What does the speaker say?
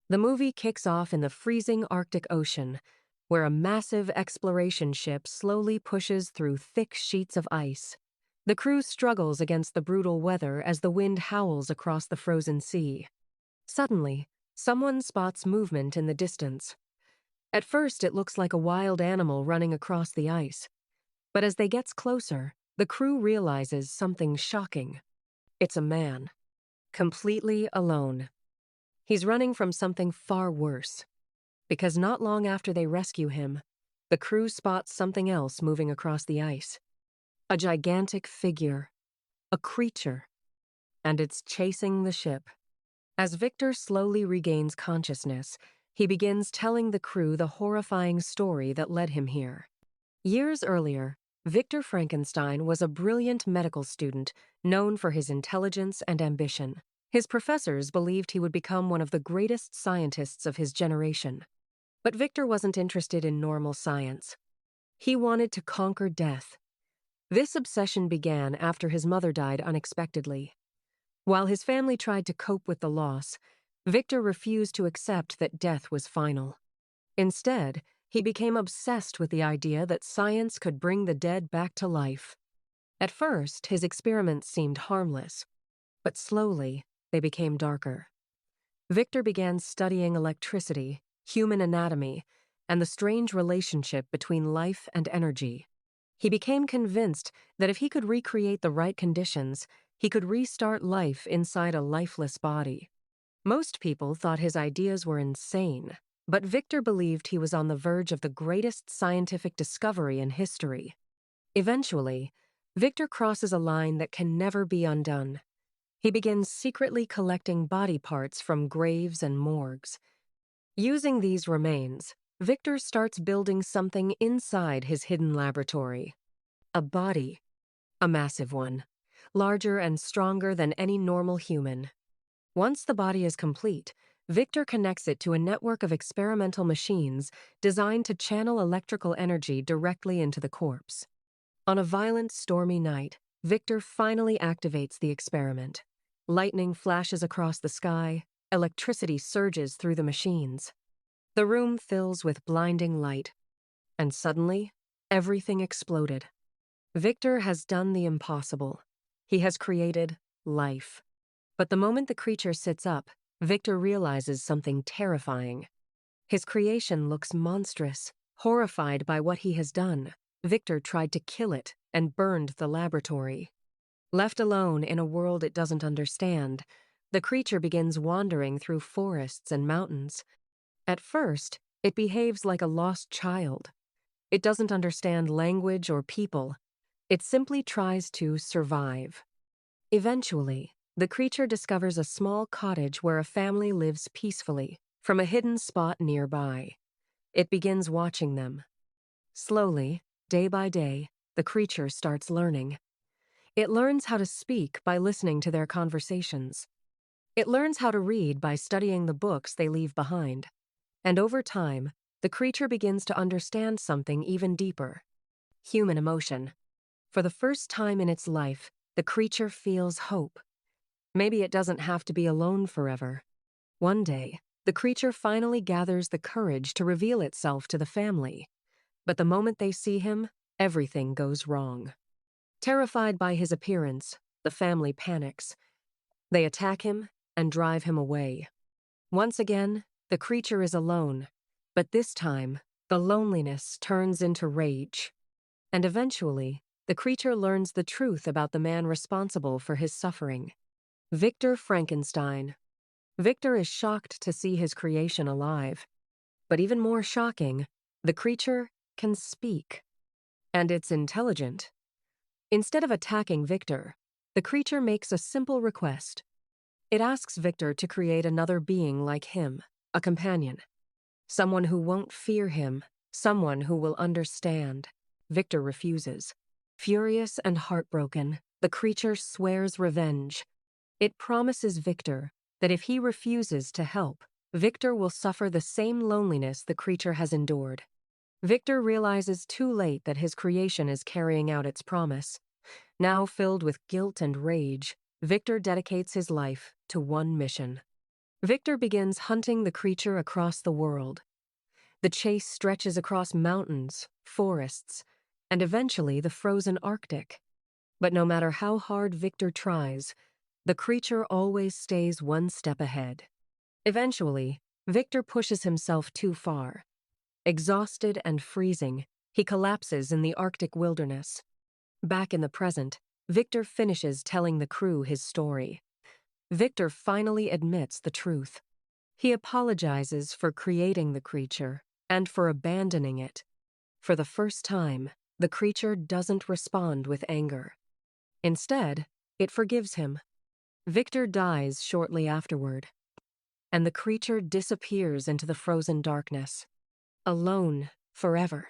The movie kicks off in the freezing Arctic Ocean, where a massive exploration ship slowly pushes through thick sheets of ice. The crew struggles against the brutal weather as the wind howls across the frozen sea. Suddenly, someone spots movement in the distance. At first, it looks like a wild animal running across the ice. But as they get closer, the crew realizes something shocking. It's a man, completely alone. He's running from something far worse. Because not long after they rescue him, the crew spots something else moving across the ice. A gigantic figure, a creature, and it's chasing the ship. As Victor slowly regains consciousness, he begins telling the crew the horrifying story that led him here. Years earlier, Victor Frankenstein was a brilliant medical student known for his intelligence and ambition. His professors believed he would become one of the greatest scientists of his generation. But Victor wasn't interested in normal science. He wanted to conquer death. This obsession began after his mother died unexpectedly. While his family tried to cope with the loss, Victor refused to accept that death was final. Instead, he became obsessed with the idea that science could bring the dead back to life. At first, his experiments seemed harmless, but slowly, they became darker. Victor began studying electricity, human anatomy, and the strange relationship between life and energy. He became convinced that if he could recreate the right conditions, he could restart life inside a lifeless body. Most people thought his ideas were insane, but Victor believed he was on the verge of the greatest scientific discovery in history. Eventually, Victor crosses a line that can never be undone. He begins secretly collecting body parts from graves and morgues. Using these remains, Victor starts building something inside his hidden laboratory. A body. A massive one. Larger and stronger than any normal human. Once the body is complete, Victor connects it to a network of experimental machines designed to channel electrical energy directly into the corpse. On a violent, stormy night, Victor finally activates the experiment. Lightning flashes across the sky, electricity surges through the machines. The room fills with blinding light, and suddenly, everything exploded. Victor has done the impossible. He has created life. But the moment the creature sits up, Victor realizes something terrifying. His creation looks monstrous. Horrified by what he has done, Victor tried to kill it and burned the laboratory. Left alone in a world it doesn't understand, the creature begins wandering through forests and mountains. At first, it behaves like a lost child. It doesn't understand language or people. It simply tries to survive. Eventually, the creature discovers a small cottage where a family lives peacefully, from a hidden spot nearby. It begins watching them. Slowly, day by day, the creature starts learning. It learns how to speak by listening to their conversations. It learns how to read by studying the books they leave behind. And over time, the creature begins to understand something even deeper: human emotion. For the first time in its life, the creature feels hope. Maybe it doesn't have to be alone forever. One day, the creature finally gathers the courage to reveal itself to the family. But the moment they see him, everything goes wrong. Terrified by his appearance, the family panics. They attack him and drive him away. Once again, the creature is alone, but this time, the loneliness turns into rage. And eventually, the creature learns the truth about the man responsible for his suffering. Victor Frankenstein. Victor is shocked to see his creation alive. But even more shocking, the creature can speak. And it's intelligent. Instead of attacking Victor, the creature makes a simple request. It asks Victor to create another being like him, a companion. Someone who won't fear him, someone who will understand. Victor refuses. Furious and heartbroken, the creature swears revenge. It promises Victor that if he refuses to help, Victor will suffer the same loneliness the creature has endured. Victor realizes too late that his creation is carrying out its promise. Now filled with guilt and rage, Victor dedicates his life to one mission: Victor begins hunting the creature across the world. The chase stretches across mountains, forests, and eventually the frozen Arctic. But no matter how hard Victor tries, the creature always stays one step ahead. Eventually, Victor pushes himself too far. Exhausted and freezing, he collapses in the Arctic wilderness. Back in the present, Victor finishes telling the crew his story. Victor finally admits the truth. He apologizes for creating the creature and for abandoning it. For the first time, the creature doesn't respond with anger. Instead, it forgives him. Victor dies shortly afterward, and the creature disappears into the frozen darkness, alone forever.